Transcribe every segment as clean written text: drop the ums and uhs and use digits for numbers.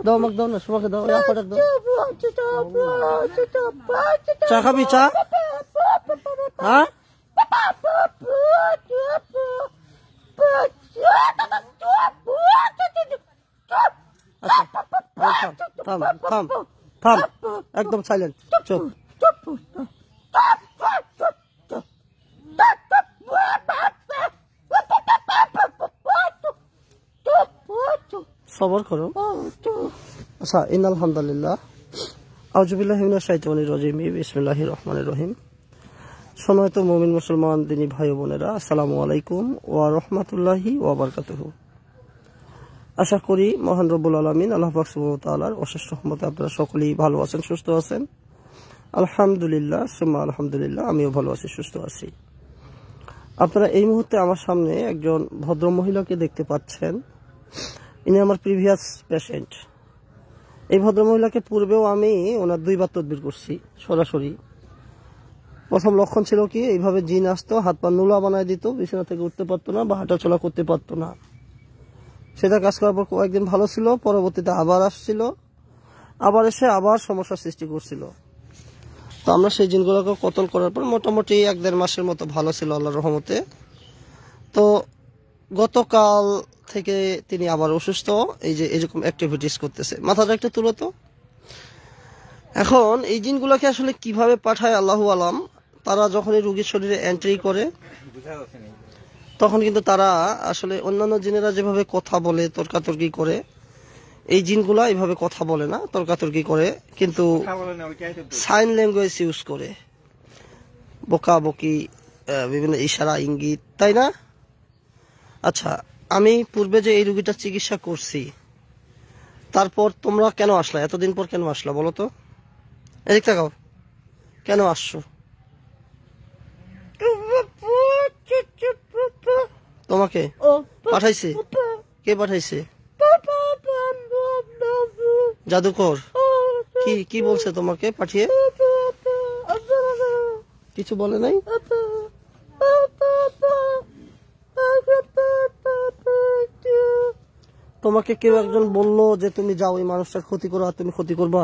দাও আমাকে দাও না, সবাইকে দাও, ডাক দাও। চা খাবি? চা? হ্যাঁ, থাম থাম থাম, একদম সাইলেন্ট, চুপ। সবর করো। আচ্ছা, ইন্নাল হামদুলিল্লাহ, আউযু বিল্লাহি মিনাশ শাইতানির রাজিম, বিসমিল্লাহির রহমানির রহিম। সম্মানিত মুমিন মুসলমান দিনী ভাই বোনেরা, আসসালামু আলাইকুম ওয়া রাহমাতুল্লাহি ওয়া বারাকাতুহু। আশা করি মহান রব্বুল আলামিন আল্লাহ পাক সুবহানাহু ওয়া তাআলার অশেষ রহমতে আপনারা সকলেই ভালো আছেন, সুস্থ আছেন। আলহামদুলিল্লাহ, সুম্মা আলহামদুলিল্লাহ, আমিও ভালো আছি, সুস্থ আছি। আপনারা এই মুহূর্তে আমার সামনে একজন ভদ্র মহিলাকে দেখতে পাচ্ছেন। ইনি আমার প্রিভিয়াস পেশেন্ট। এই ভদ্রমহিলাকে পূর্বেও আমি ওনার 2 বার তদবির করছি সরাসরি। প্রথম লক্ষণ ছিল কি, এইভাবে জিন আসতো, হাত পা নুলা বানায় দিত, বিছানা থেকে উঠতে পারতো না বা হাঁটা চলা করতে পারতো না। সেটা কাজ করার পর কয়েকদিন ভালো ছিল, পরবর্তীতে আবার আসছিল, আবার এসে আবার সমস্যার সৃষ্টি করছিল। তো আমরা সেই জিনগুলোকে কতল করার পর মোটামুটি 1-1.5 মাসের মতো ভালো ছিল আল্লাহর রহমতে। তো গতকাল থেকে তিনি আবার অসুস্থ, এই যে এরকম অ্যাক্টিভিটিস করতেছে। মাথাটা একটু তুলো তো। এখন এই জিনগুলোকে আসলে কিভাবে পাঠায় আল্লাহু আলাম। তারা যখন এই রোগীর শরীরে এন্ট্রি করে, তখন কিন্তু তারা আসলে অন্যান্য জিনেরা যেভাবে কথা বলে, তর্কাতর্কি করে, এই জিনগুলা এইভাবে কথা বলে না, তর্কাতর্কি করে, কিন্তু সাইন ল্যাঙ্গুয়েজ ইউজ করে, বকাবকি, বিভিন্ন ইশারা, ইঙ্গিত, তাই না? আচ্ছা, আমি পূর্বে যে এই রোগীটার চিকিৎসা করছি, তারপর তোমরা কেন আসলা? এতদিন পর কেন আসলা বলো তো? এদিক তাকাও, কেন আসছো? তোমাকে পাঠাইছে? কে পাঠাইছে? জাদুকর? কি কি বলছে তোমাকে পাঠিয়ে? কিছু বলে নাই? তোমাকে কেউ একজন বললো যে তুমি যাও, এই মানুষটার ক্ষতি করো, আর তুমি ক্ষতি করবা?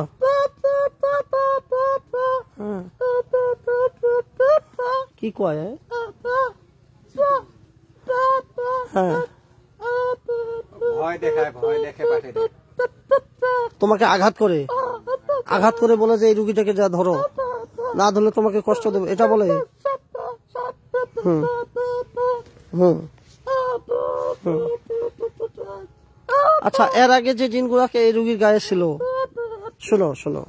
কি কয়? হ্যাঁ, তোমাকে আঘাত করে, আঘাত করে বলে যে এই রুগীটাকে যা ধরো, না ধরলে তোমাকে কষ্ট দেবে, এটা বলে। হুম হুম হুম। আচ্ছা, এর আগে যে জিনগুলাকে এই রুগীর গায়ে ছিল, শোনো শোনো,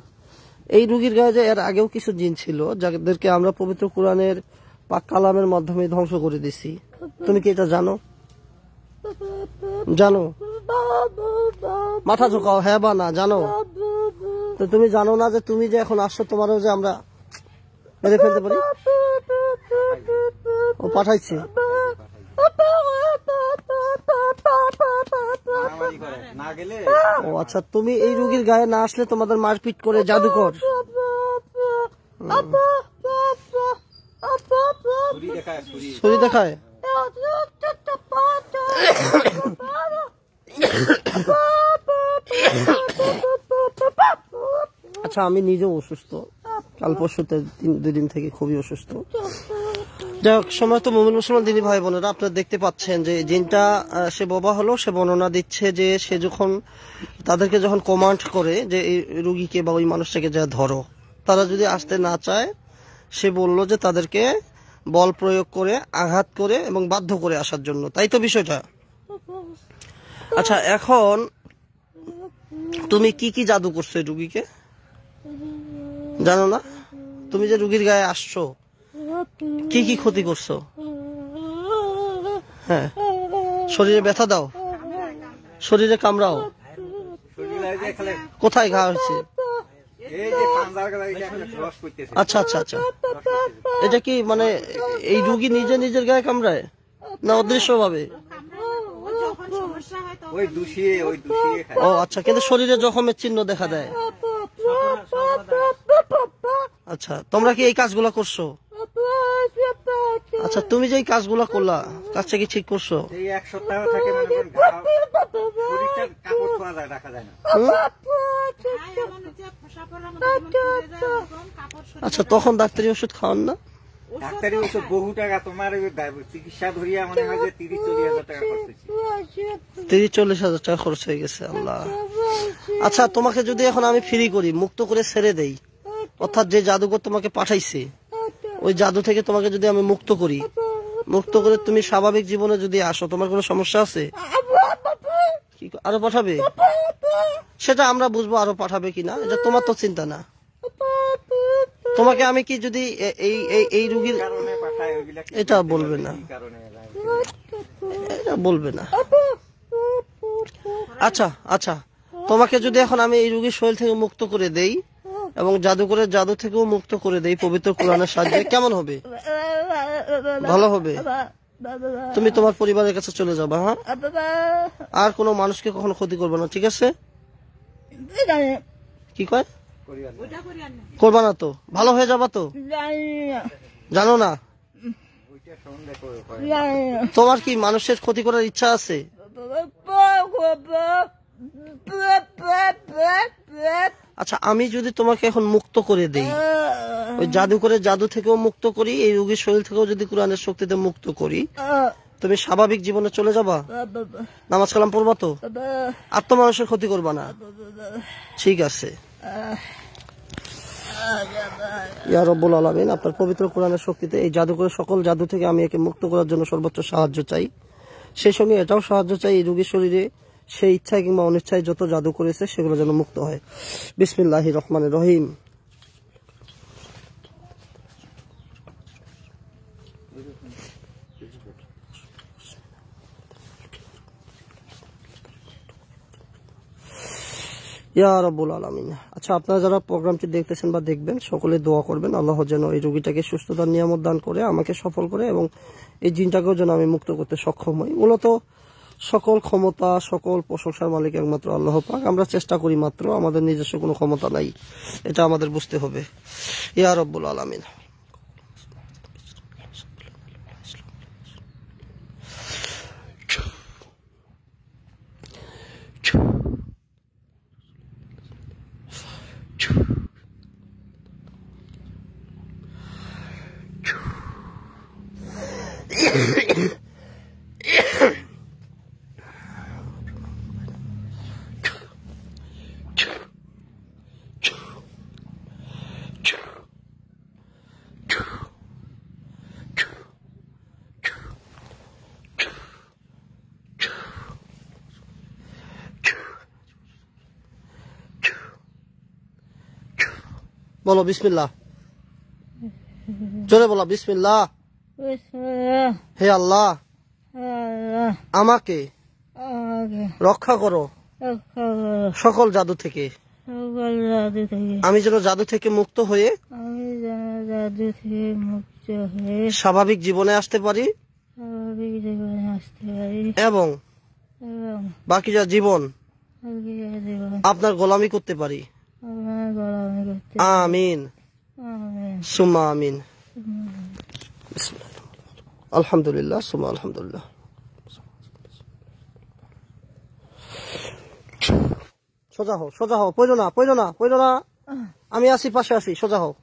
এই রুগীর গায়ে যে এর আগেও কিছু জিন ছিল, যাদেরকে আমরা পবিত্র কোরআনের পাক কালামের মাধ্যমে ধ্বংস করে দিছি। তুমি কি এটা জানো? জানো? মাথা ঝোঁকাও, হ্যাঁ বা না, জানো? তো তুমি জানো না যে তুমি যে এখন আসছো, তোমারও যে আমরা মেরে ফেলতে পারি? ও পাঠাইছে। ও আচ্ছা, তুমি এই রোগীর গায়ে না আসলে তোমাদের মারপিট করে জাদুকর। ছুরি দেখায়? আচ্ছা, আমি নিজেও অসুস্থ, কাল পরশুতে 2 দিন থেকে খুবই অসুস্থ। যাই হোক, সময় তো মুমিন মুসলমান দিনী ভাই বোনেরা, আপনারা দেখতে পাচ্ছেন যে জিনটা সে বাবা হলো, সে বর্ণনা দিচ্ছে যে সে যখন তাদেরকে যখন কমান্ড করে যে এই রুগীকে বা ওই মানুষটাকে যা ধরো, তারা যদি আসতে না চায়, সে বললো যে তাদেরকে বল প্রয়োগ করে, আঘাত করে এবং বাধ্য করে আসার জন্য, তাই তো বিষয়টা? আচ্ছা, এখন তুমি কি কি জাদু করছো এই রুগীকে? জানো না? তুমি যে রুগীর গায়ে আসছো, কি কি ক্ষতি করছো? হ্যাঁ, শরীরে ব্যথা দাও, শরীরে কামড়াও। কোথায় ঘা হয়েছে? আচ্ছা আচ্ছা আচ্ছা, এটা কি মানে এই রুগী নিজে নিজের গায়ে কামড়ায় না অদৃশ্য ভাবে? ও আচ্ছা, কিন্তু শরীরে জখমের চিহ্ন দেখা দেয়। আচ্ছা, তোমরা কি এই কাজগুলো করছো? আচ্ছা, তুমি যে এই কাজগুলো করলা, কাজটা কি ঠিক করছো? আচ্ছা, তখন ডাক্তারি ওষুধ খাওয়ান না? ডাক্তারি ওষুধ বহু টাকা, তোমার চিকিৎসা ধরিয়া মনে হয় যে 30-40 হাজার টাকা খরচ হয়েছে। 30-40 হাজার টাকা খরচ হয়ে গেছে। আল্লাহ। আচ্ছা, তোমাকে যদি এখন আমি ফ্রি করি, মুক্ত করে ছেড়ে দেই, অর্থাৎ যে জাদুকর তোমাকে পাঠাইছে ওই জাদু থেকে তোমাকে যদি আমি মুক্ত করি, মুক্ত করে তুমি স্বাভাবিক জীবনে যদি আসো, তোমার কোনো সমস্যা আছে? আরো পাঠাবে? সেটা আমরা বুঝবো আরো পাঠাবে কিনা, এটা তোমার তো চিন্তা না। তোমাকে আমি কি যদি এই রুগীর এটা বলবে না, এটা বলবে না। আচ্ছা আচ্ছা, তোমাকে যদি এখন আমি এই রুগীর শরীর থেকে মুক্ত করে দেই এবং জাদুকরের জাদু থেকেও মুক্ত করে দেই পবিত্র কোরআনের সাহায্যে, কেমন হবে? ভালো হবে। তুমি তোমার পরিবারের কাছে চলে যাবা। হ্যাঁ, আর কোনো মানুষকে কখনো ক্ষতি করবে না, ঠিক আছে? কি কয়? করবা না তো? ভালো হয়ে যাবা তো? জানো না? তোমার কি মানুষের ক্ষতি করার ইচ্ছা আছে? আচ্ছা, আমি যদি তোমাকে এখন মুক্ত করে দেই, ওই জাদুকরের জাদু থেকেও মুক্ত করি, এই রোগীর শরীর থেকেও যদি কোরআনের শক্তিতে মুক্ত করি, তুমি স্বাভাবিক জীবনে চলে যাবা? নামাজ কালাম পড়বা তো? আর তো মানুষের ক্ষতি করবা না, ঠিক আছে? ইয়া রব্বুল আলামিন, আপনার পবিত্র কোরআনের শক্তিতে এই জাদুকরের সকল জাদু থেকে আমি একে মুক্ত করার জন্য সর্বোচ্চ সাহায্য চাই। সেই সঙ্গে এটাও সাহায্য চাই, এই রোগীর শরীরে সেই ইচ্ছায় কিংবা অনিচ্ছায় যত জাদু করেছে সেগুলো যেন মুক্ত হয়। বিসমিল্লাহির রহমানির রহিম। ইয়া রাব্বুল আলামিন। আচ্ছা, আপনারা যারা প্রোগ্রামটি দেখতেছেন বা দেখবেন, সকলে দোয়া করবেন আল্লাহ যেন এই রোগীটাকে সুস্থতার নিয়ামত দান করে, আমাকে সফল করে এবং এই জিনটাকেও যেন আমি মুক্ত করতে সক্ষম হই। মূলত সকল ক্ষমতা, সকল প্রশংসার মালিক একমাত্র আল্লাহ পাক। আমরা চেষ্টা করি মাত্র, আমাদের নিজস্ব কোনো ক্ষমতা নাই, এটা আমাদের বুঝতে হবে। ইয়া রাব্বুল আলামিন। বলো বিসমিল্লাহ, জোরে বলো বিসমিল্লাহ। হে আল্লাহ, আমাকে রক্ষা করো সকল জাদু থেকে। আমি যেন জাদু থেকে মুক্ত হয়ে স্বাভাবিক জীবনে আসতে পারি এবং বাকি যা জীবন আপনার গোলামি করতে পারি। আমিন সুম্মা আমিন। আলহামদুলিল্লাহ সুম্মা আলহামদুলিল্লাহ। সোজা হও, সোজা হও, পড়ো না, পড়ো না, পড়ো না। আমি আছি, পাশে আছি, সোজা হও,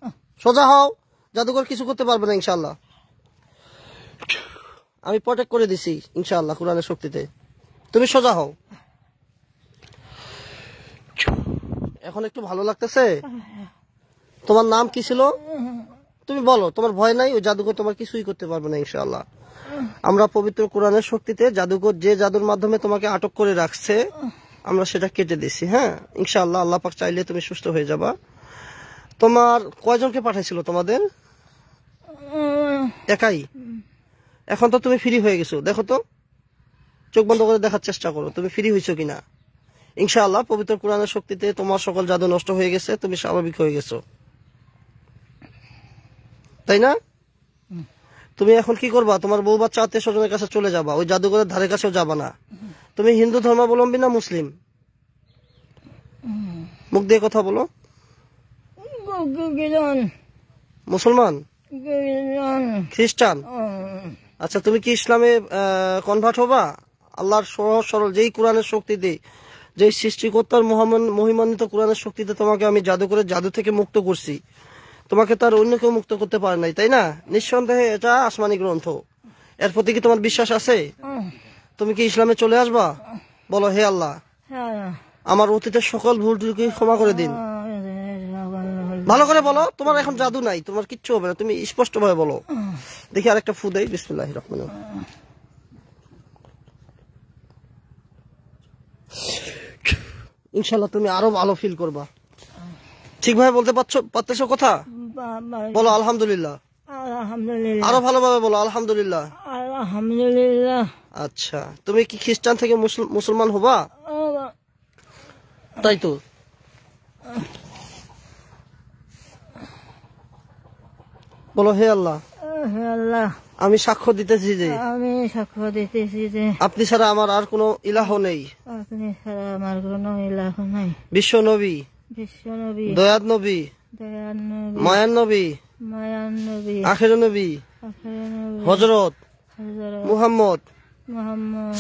সোজা হও। জাদুকর কিছু করতে পারবে না ইনশাআল্লাহ, আমি প্রটেক্ট করে দিছি ইনশাআল্লাহ কোরআনের শক্তিতে। তুমি সোজা হও। এখন একটু ভালো লাগতেছে? তোমার নাম কি ছিল? তুমি বলো, তোমার ভয় নাই, ওই জাদুকর তোমার কিছুই করতে পারবে না ইনশাআল্লাহ। আমরা পবিত্র কোরআনের শক্তিতে জাদুকর যে জাদুর মাধ্যমে তোমাকে আটক করে রাখছে আমরা সেটা কেটে দিছি। হ্যাঁ ইনশাআল্লাহ, আল্লাহ পাক চাইলে তুমি সুস্থ হয়ে যাবা। তোমার কয়জনকে পাঠাইছিল তোমাদের? একাই? এখন তো তুমি ফ্রি হয়ে গেছো, দেখো তো, চোখ বন্ধ করে দেখার চেষ্টা করো তুমি ফ্রি হয়েছো কিনা। ইনশাআল্লাহ পবিত্র কোরআনের শক্তিতে তোমার সকল জাদু নষ্ট হয়ে গেছে, তুমি স্বাভাবিক হয়ে গেছো, তাই না? তুমি এখন কি করবা? তোমার বউ বাচ্চা আত্মীয় স্বজনের কাছে চলে যাবা, ওই জাদুঘরের ধারে কাছেও যাবা না। তুমি হিন্দু ধর্মাবলম্বী না মুসলিম? মুখ দিয়ে কথা বলো। মুসলমান? খ্রিস্টান? আচ্ছা, তুমি কি ইসলামে কনভার্ট হবা? আল্লাহর সহজ সরল যেই কোরআনের শক্তিতে, যেই সৃষ্টিকর্তার মহিমান্বিত কোরআনের শক্তিতে তোমাকে আমি জাদু করে জাদু থেকে মুক্ত করছি, তোমাকে তার অন্য কেউ মুক্ত করতে পারে নাই, তাই না? নিঃসন্দেহে এটা আসমানি গ্রন্থ, এর প্রতি কি তোমার বিশ্বাস আছে? তুমি কি ইসলামে চলে আসবা? বলো, হে আল্লাহ, আমার অতীতের সকল ভুল ত্রুটি ক্ষমা করে দিন। ভালো করে বলো, তোমার এখন জাদু নাই, তোমার কিচ্ছু হবে না, তুমি স্পষ্ট ভাবে বলো। দেখি আরেকটা ফু দেই। বিসমিল্লাহির রহমানির রহিম। ইনশাআল্লাহ তুমি আরো ভালো ফিল করবা। ঠিকভাবে বলতে পারতেছো কথা? বলো আলহামদুলিল্লাহ। আরো ভালোভাবে বলো আলহামদুলিল্লাহ। আলহামদুলিল্লাহ। আচ্ছা, তুমি কি খ্রিস্টান থেকে মুসলমান হবা? তাই তো। বলো, হে আল্লাহ, হে আল্লাহ, আমি সাক্ষ্য দিতেছি যে আপনি ছাড়া আমার আর কোনো ইলাহ নেই। আপনি ছাড়া আমার কোনো ইলাহ নাই। বিশ্ব নবী, দয়াদ নবী, মায়ান নবী, আখের নবী হযরত মুহাম্মদ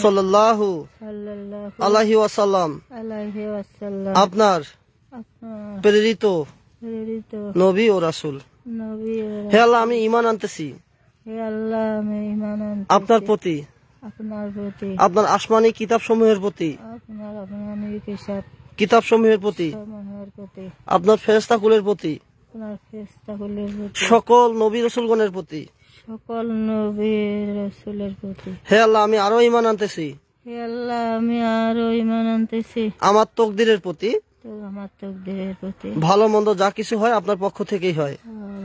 সাল্লাল্লাহু আলাইহি ওয়াসাল্লাম আপনার প্রেরিত নবী ও রাসূল। হে আল্লাহ, আমি ঈমান আনতেছি আপনার প্রতি, আপনার আসমানি কিতাবসমূহের প্রতি, কিতাবসমূহের প্রতি, আপনার ফেরেশতাকুলের প্রতি, সকল নবী রাসূলগণের প্রতি, সকল নবী রাসূলের প্রতি। হে আল্লাহ, আমি আরো ঈমান আনতেছি, হে আল্লাহ, আমি আরো ঈমান আনতেছি আমার তাকদীরের প্রতি, আমার তাকদীরের প্রতি। ভালো মন্দ যা কিছু হয় আপনার পক্ষ থেকেই হয়।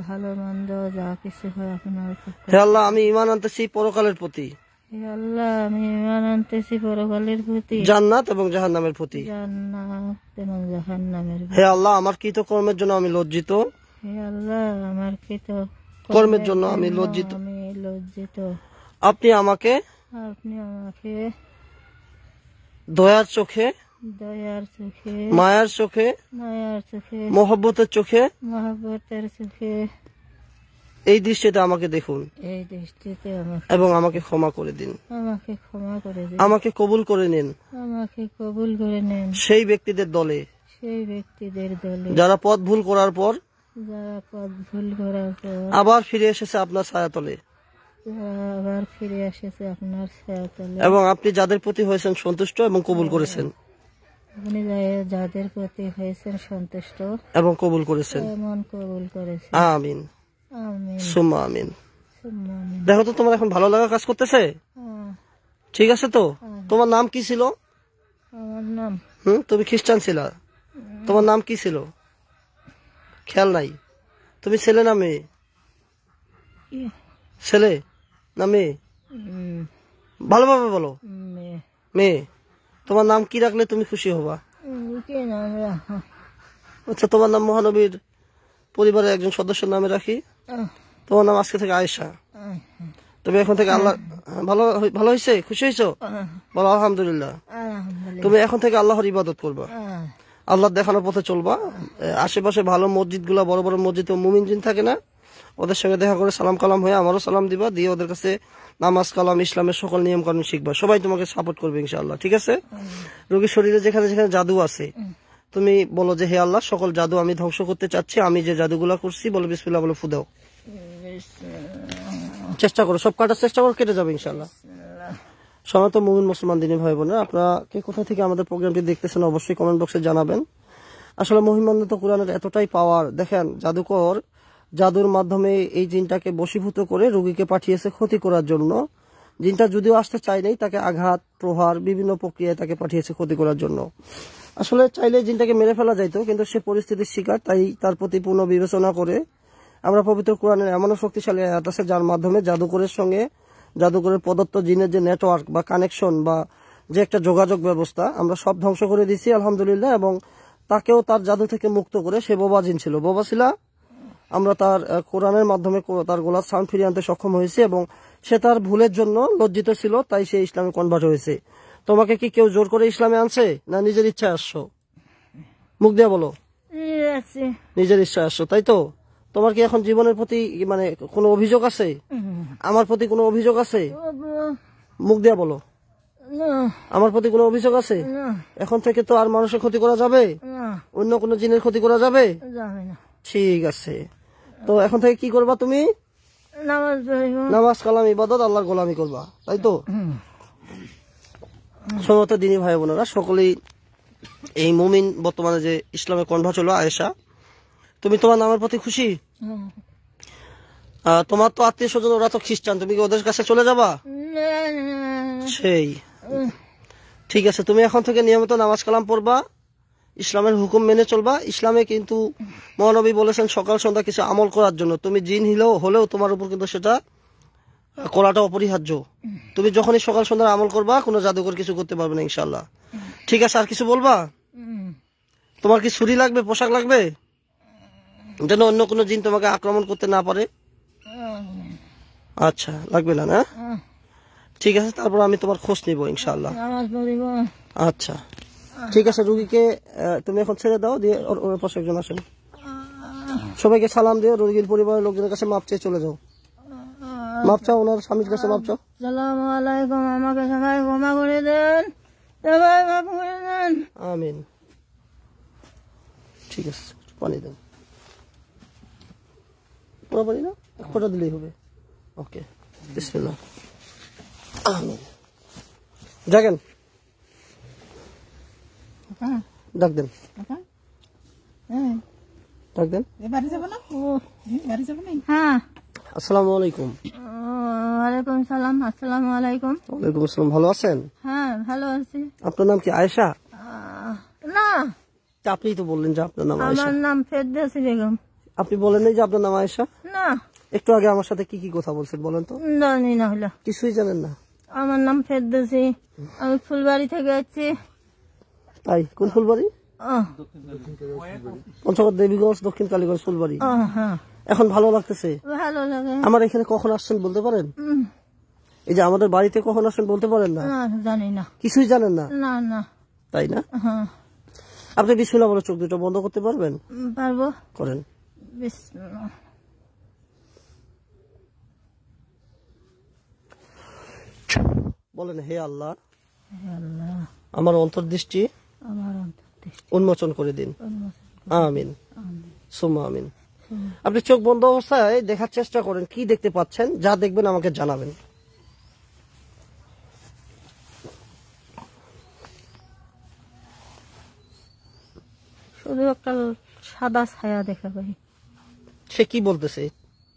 ভালো মন্দ যা কিছু হয় আপনার পক্ষ। হে আল্লাহ, আমি ঈমান আনতেছি পরকালের প্রতি, হে আল্লাহ, আমি ঈমান আনতেছি পরকালের প্রতি, জান্নাত এবং জাহান্নামের প্রতি। জান্নাত এবং জাহান্নামের প্রতি। হে আল্লাহ, আমার কৃত কর্মের জন্য আমি লজ্জিত, হে আল্লাহ, আমার কৃত কর্মের জন্য আমি লজ্জিত। আপনি আমাকে দয়ার চোখে, মায়ার চোখে, মহব্বতের চোখে, এই দৃষ্টিতে আমাকে দেখুন এবং আমাকে ক্ষমা করে দিন, আমাকে কবুল করে নিন সেই ব্যক্তিদের দলে যারা পথ ভুল করার পর আবার ফিরে এসেছে আপনার ছায়াতলে, এবং আপনি যাদের প্রতি হয়েছেন সন্তুষ্ট এবং কবুল করেছেন, আপনি যাদের প্রতি হয়েছেন সন্তুষ্ট এবং কবুল করেছেন। আমিন সুম্মা আমিন। দেখো তো, তোমার এখন ভালো লাগা কাজ করতেছে? ঠিক আছে তো? তোমার নাম কি ছিল? আমার নাম, তুমি খ্রিস্টান ছিলা, তোমার নাম কি ছিল? খেয়াল নাই? তুমি ছেলে না মেয়ে? ছেলে না মেয়ে? ভালোভাবে বলো। মেয়ে। তোমার নাম কি রাখলে তুমি খুশি হবা? আচ্ছা, তোমার নাম মহানবীর পরিবারের একজন সদস্যের নামে রাখি। তোমার নাম আজকে থেকে আয়েশা। তুমি এখন থেকে আল্লাহ ভালো হয়েছে, খুশি হয়েছো? বলো আলহামদুলিল্লাহ। তুমি এখন থেকে আল্লাহর ইবাদত করবা, আল্লাহর দেখানোর পথে চলবা। আশেপাশে ভালো মসজিদ গুলা, বড় বড় মসজিদ ও মুমিন জিন থাকে না, ওদের সঙ্গে দেখা করে সালাম কালাম হয়ে আমারও সালাম দিবা, দিয়ে ওদের কাছে নামাজ কালাম ইসলামের সকল নিয়ম কানুন শিখবা। সবাই তোমাকে সাপোর্ট করবে ইনশাআল্লাহ, ঠিক আছে? রোগীর শরীরে যেখানে যেখানে জাদু আছে তুমি বলো যে হে আল্লাহ, সকল জাদু আমি ধ্বংস করতে চাচ্ছি, আমি যে জাদুগুলা করছি, বলো বিসমিল্লাহ, বলে ফু দাও। চেষ্টা করো, সব কাটার চেষ্টা করো, কেটে যাবে ইনশাআল্লাহ। সমস্ত মুমিন মুসলমান দিনী ভাই বোনেরা, আপনারা কে কোথা থেকে আমাদের প্রোগ্রামটি দেখতেছেন অবশ্যই কমেন্ট বক্সে জানাবেন। আসলে মহিমান্বিত কোরআনের এতটাই পাওয়ার, দেখেন জাদুকর জাদুর মাধ্যমে এই জিনটাকে বশীভূত করে রোগীকে পাঠিয়েছে ক্ষতি করার জন্য। জিনটা যদিও আসতে চায় নাই, তাকে আঘাত প্রহার বিভিন্ন প্রক্রিয়ায় তাকে পাঠিয়েছে ক্ষতি করার জন্য। আসলে চাইলে জিনটাকে মেরে ফেলা যাইতো, কিন্তু সে পরিস্থিতির শিকার, তাই তার প্রতি পূর্ণ বিবেচনা করে আমরা পবিত্র কোরআনের এমনও শক্তিশালী আয়াত আছে যার মাধ্যমে জাদুকরের সঙ্গে জাদুকরের প্রদত্ত জিনের যে নেটওয়ার্ক বা কানেকশন বা যে একটা যোগাযোগ ব্যবস্থা আমরা সব ধ্বংস করে দিছি আলহামদুলিল্লাহ। এবং তাকেও তার জাদু থেকে মুক্ত করে, সে বোবা জিন ছিল, বোবা ছিল, আমরা তার কোরআনের মাধ্যমে তার গলার সাউন্ড ফিরিয়ে আনতে সক্ষম হয়েছে এবং সে তার ভুলের জন্য লজ্জিত ছিল, তাই সে ইসলামে কনভার্ট হয়েছে। তোমাকে কি কেউ জোর করে ইসলামে আনছে না নিজের ইচ্ছায় আসছো? মুখ দিয়ে বলো। নিজের ইচ্ছায় আসছো, তাই তো? তোমার কি এখন জীবনের প্রতি মানে কোনো অভিযোগ আছে? আমার প্রতি কোনো অভিযোগ আছে? মুখ দিয়ে বলো। আমার প্রতি কোনো অভিযোগ আছে? এখন থেকে তো আর মানুষের ক্ষতি করা যাবে? অন্য কোনো জিনের ক্ষতি করা যাবে? ঠিক আছে, তো এখন থেকে কি করবা তুমি? নামাজ কালাম ইবাদত আল্লাহর গোলামি করবা, তাই তো? সমস্ত দিনী ভাই বোনেরা সকলেই, এই মুমিন বর্তমানে যে ইসলামে কনভার্ট হলো আয়েশা, তুমি তোমার নামের প্রতি খুশি? তোমার তো আত্মীয় স্বজন, ওরা তো খ্রিস্টান, তুমি কি ওদের কাছে চলে যাবা? সেই ঠিক আছে, তুমি এখন থেকে নিয়মিত নামাজ কালাম পড়বা, ইসলামের হুকুম মেনে চলবা। ইসলামে কিন্তু মহানবী বলেছেন সকাল সন্ধ্যা কিছু আমল করার জন্য, তুমি জিন হলেও তোমার উপর কিন্তু সেটা করাটা অপরিহার্য। তুমি যখনই সকাল সন্ধ্যার আমল করবা, কোনো জাদুকর কিছু করতে পারবে না ইনশাল্লাহ। ঠিক আছে, আর কিছু বলবা? তোমার কি ছুরি লাগবে, পোশাক লাগবে, যেন অন্য কোনো জিন তোমাকে আক্রমণ করতে না পারে? আচ্ছা, লাগবে না, না? ঠিক আছে, তারপর আমি তোমার খোঁজ নিব ইনশাল্লাহ। আচ্ছা ঠিক আছে, রুগীকে তুমি এখন ছেড়ে দাও, দিয়ে ওর পাশে একজন আসেন, সবাইকে সালাম দিও, রোগীর পরিবারের লোকজনের কাছে মাপ চেয়ে চলে যাও। মাপ চাও, ওনার স্বামীর কাছে মাপ চাও। আসসালামু আলাইকুম, আমাকে সবাই ক্ষমা করে দেন, সবাই মাফ করে দেন। আমিন। ঠিক আছে, পানি দেন। পুরো পানি না, এক ফোঁটা দিলেই হবে। ওকে, বিসমিল্লাহ। আমিন। জাগেন, ডাক দেন, ডাক দেন। হ্যাঁ, আসসালামু আলাইকুম। ওয়ালাইকুম সালাম। আসসালামু আলাইকুম। ওয়ালাইকুম আসসালাম, ভালো আছেন? হ্যাঁ, ভালো আছি। আপনার নাম কি আয়েশা? না, আপনিই তো বললেন যে আপনার নাম আয়েশা। আমার নাম ফেরদৌসী বেগম। আপনি বলেন নাই যে আপনার নাম আয়েশা? না। একটু আগে আমার সাথে কি কি কথা বলছেন বলেন তো? জানি না, হলো কিছুই জানেন না? আমার নাম ফেরদৌসী, আমি ফুলবাড়ি থেকে আছি। তাই? কোন ফুলবাড়ি? পঞ্চগড় দেবীগঞ্জ, দক্ষিণ কালীগঞ্জ ফুলবাড়ি। হ্যাঁ, এখন ভালো লাগতেছে? ভালো লাগে। আমার এখানে কখন আসছেন বলতে পারেন? এই যে আমাদের বাড়িতে কখন আসছেন বলতে পারেন না? জানি না। কিছুই জানেন না? না না। তাই না? হ্যাঁ। আপনি বিসমিল্লাহ বলে চোখ দুটো বন্ধ করতে পারবেন? পারবো। করেন। বিসমিল্লাহ। বলেন, হে আল্লাহ, হে আল্লাহ, আমার অন্তর্দৃষ্টি আমার অন্তর্দৃষ্টি উন্মোচন করে দিন। উন্মোচন আমিন, আমিন। সুম্মা আমিন। আপনি চোখ বন্ধ অবস্থায় দেখার চেষ্টা করেন কি দেখতে পাচ্ছেন, যা দেখবেন আমাকে জানাবেন। শুধু একটা সাদা ছায়া দেখা পাই। সে কি বলতেছে?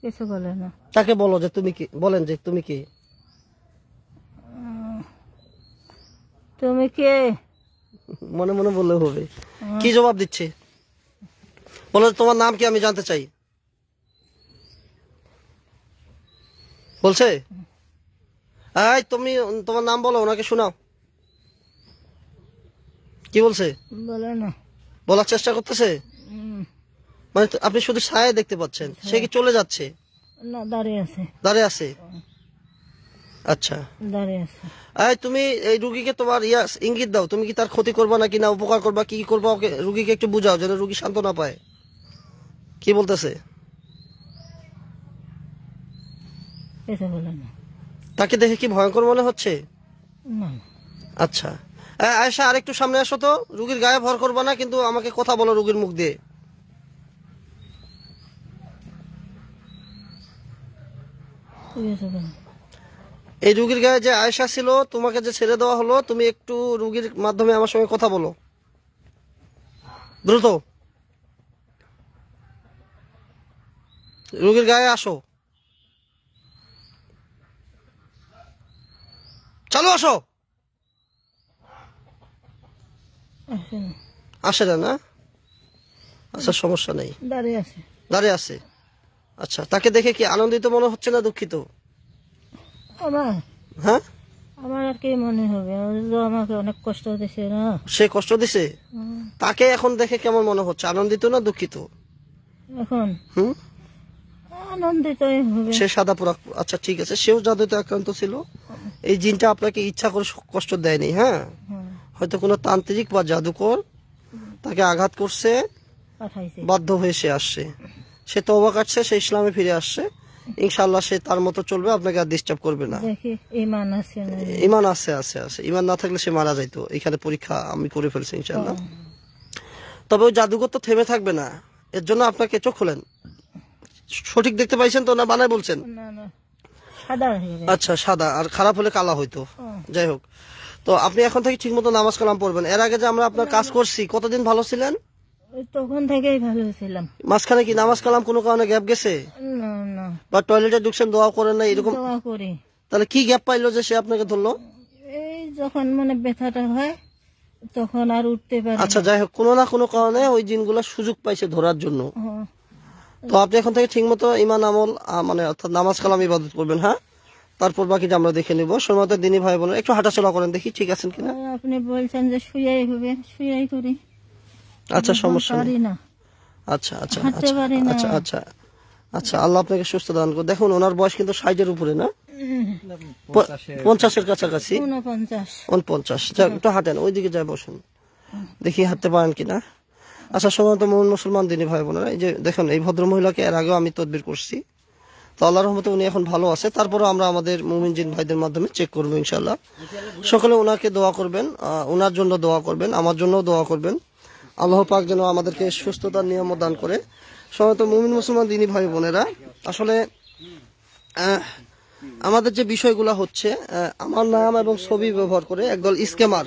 কিছু বলে না। তাকে বলো যে তুমি কি, বলেন যে তুমি কি। তুমি কে? মনে মনে বললে হবে। কি জবাব দিচ্ছে? বলো তোমার নাম কি, আমি জানতে চাই। বলছে এই তুমি তোমার নাম বলো, ওনাকে শোনাও। কি বলছে? বলে না। বলার চেষ্টা করতেছে, মানে আপনি শুধু ছায়া দেখতে পাচ্ছেন। সে কি চলে যাচ্ছে? না, দাঁড়িয়ে আছে। দাঁড়িয়ে আছে? আচ্ছা, দাঁড়িয়ে আছে। এই তুমি এই রুগীকে তোমার ইঙ্গিত দাও, তুমি কি তার ক্ষতি করবা নাকি না উপকার করবা, কি করবা, ওকে রুগীকে একটু বুঝাও যেন রুগী শান্ত না পায়। কি বলতেছে? কিছু বলে না। তাকে দেখে কি ভয়ঙ্কর মনে হচ্ছে? না। আচ্ছা, আয়েশা আরেকটু সামনে আসো তো, রুগীর গায়ে ভর করবা না, কিন্তু আমাকে কথা বলো রুগীর মুখ দিয়ে। কিছু বলে না। এই রুগীর গায়ে যে আয়েশা ছিল, তোমাকে যে ছেড়ে দেওয়া হলো, তুমি একটু রুগীর মাধ্যমে আমার সঙ্গে কথা বলো দ্রুত। রুগীর গায়ে আসো, চালু আসো। আসেন। আসে না? আচ্ছা, সমস্যা নেই, দাঁড়িয়ে আছে। আচ্ছা, তাকে দেখে কি আনন্দিত মনে হচ্ছে না দুঃখিত? হ্যাঁ, আমার আর কি মনে হবে, আমাকে অনেক কষ্ট দিছে না। সে কষ্ট দিছে, তাকে এখন দেখে কেমন মনে হচ্ছে, আনন্দিত না দুঃখিত? এখন আনন্দিতই হবে। সে সাদা পোড়া, আচ্ছা ঠিক আছে, সেও জাদুতে আক্রান্ত ছিল। এই জিনটা আপনাকে ইচ্ছা করে কষ্ট দেয়নি। হ্যাঁ, হয়তো কোনো তান্ত্রিক বা জাদুকর তাকে আঘাত করছে, বাধ্য হয়ে সে আসছে। সে তওবা কাটছে, সে ইসলামে ফিরে আসছে। ইনশাআল্লাহ সে তার মতো চলবে, আপনাকে আর ডিস্টার্ব করবে না। ঈমান আছে না? ঈমান আছে, আছে, আছে। ঈমান না থাকলে সে মারা যাইতো। এখানে পরীক্ষা আমি করে ফেলছি ইনশাআল্লাহ। তবে ওই জাদুঘর তো থেমে থাকবে না, এর জন্য আপনাকে চোখ খোলেন। সঠিক দেখতে পাইছেন তো না বানায় বলছেন? আচ্ছা, সাদা, আর খারাপ হলে কালা হইতো। যাই হোক, তো আপনি এখন থেকে ঠিক মতো নামাজ কালাম পড়বেন। এর আগে যে আমরা আপনার কাজ করছি, কতদিন ভালো ছিলেন? তখন থেকেই ভালো ছিলাম। মাঝখানে কি নামাজ কালাম কোনো কারণে গ্যাপ গেছে? না। বা টয়লেটে ঢুকছেন, দোয়া করেন না এরকম? দোয়া করি। তাহলে কি গ্যাপ পাইলো যে সে আপনাকে ধরলো? এই যখন মানে ব্যথাটা হয় তখন আর উঠতে পারি। আচ্ছা, যাই হোক, কোনো না কোনো কারণে ওই জিনগুলো সুযোগ পাইছে ধরার জন্য। তো আপনি এখন থেকে ঠিক মতো ইমান আমল মানে অর্থাৎ নামাজ কালাম ইবাদত করবেন। হ্যাঁ, তারপর বাকিটা আমরা দেখে নিব। সময় দিনী ভাই বোনের একটু হাঁটাচলা করেন, দেখি ঠিক আছেন কিনা। আপনি বলছেন যে শুয়াই হবে, শুয়াই করি। আচ্ছা, সমস্যা নেই। আচ্ছা, আচ্ছা, আচ্ছা, আচ্ছা, আচ্ছা, আল্লাহ আপনাকে সুস্থ দান করুন। দেখুন, ওনার বয়স কিন্তু 60-এর উপরে না, 50-এর কাছাকাছি, 49। একটু হাঁটেন, ওইদিকে যায় বসুন, দেখি হাঁটতে পারেন কিনা। আচ্ছা, সময় তো মুসলমান দিনী ভাই বোনেরা, এই যে দেখুন, এই ভদ্র মহিলাকে এর আগেও আমি তদবির করছি, তো আল্লাহর রহমতে উনি এখন ভালো আছে। তারপরে আমরা আমাদের মুমিন জিন ভাইদের মাধ্যমে চেক করবো ইনশাআল্লাহ। সকলে ওনাকে দোয়া করবেন, ওনার জন্য দোয়া করবেন, আমার জন্য দোয়া করবেন। আল্লাহ পাক যেন আমাদেরকে সুস্থতার নিয়ামত দান করে। সময় তো মুমিন মুসলমান দিনী ভাই বোনেরা, আসলে আমাদের যে বিষয়গুলো হচ্ছে, আমার নাম এবং ছবি ব্যবহার করে একদল স্ক্যামার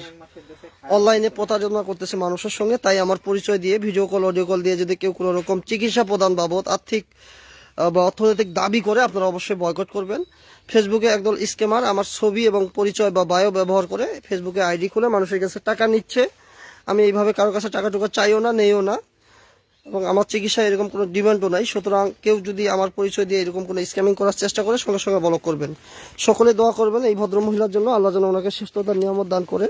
অনলাইনে প্রতারণা করতেছে মানুষের সঙ্গে। তাই আমার পরিচয় দিয়ে ভিডিও কল, অডিও কল দিয়ে যদি কেউ কোনো রকম চিকিৎসা প্রদান বাবদ আর্থিক বা অর্থনৈতিক দাবি করে, আপনারা অবশ্যই বয়কট করবেন। ফেসবুকে একদল স্ক্যামার আমার ছবি এবং পরিচয় বা বায়ো ব্যবহার করে ফেসবুকে আইডি খুলে মানুষের কাছে টাকা নিচ্ছে। আমি এইভাবে কারোর কাছে টাকা টুকা চাইও না, নেইও না, এবং আমার চিকিৎসা এরকম কোনো ডিমান্ডও নাই। সুতরাং কেউ যদি আমার পরিচয় দিয়ে এরকম কোনো স্ক্যামিং করার চেষ্টা করে, সঙ্গে সঙ্গে ব্লক করবেন। সকলে দোয়া করবেন এই ভদ্র মহিলার জন্য, আল্লাহ যেন ওনাকে সুস্থতার নিয়ামত দান করে।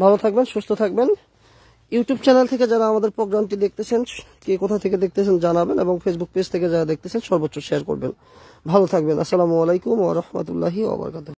ভালো থাকবেন, সুস্থ থাকবেন। ইউটিউব চ্যানেল থেকে যারা আমাদের প্রোগ্রামটি দেখতেছেন, কে কোথা থেকে দেখতেছেন জানাবেন, এবং ফেসবুক পেজ থেকে যারা দেখতেছেন সর্বোচ্চ শেয়ার করবেন। ভালো থাকবেন। আসসালামু আলাইকুম ওয়া রাহমাতুল্লাহি ওয়া বারাকাতুহু।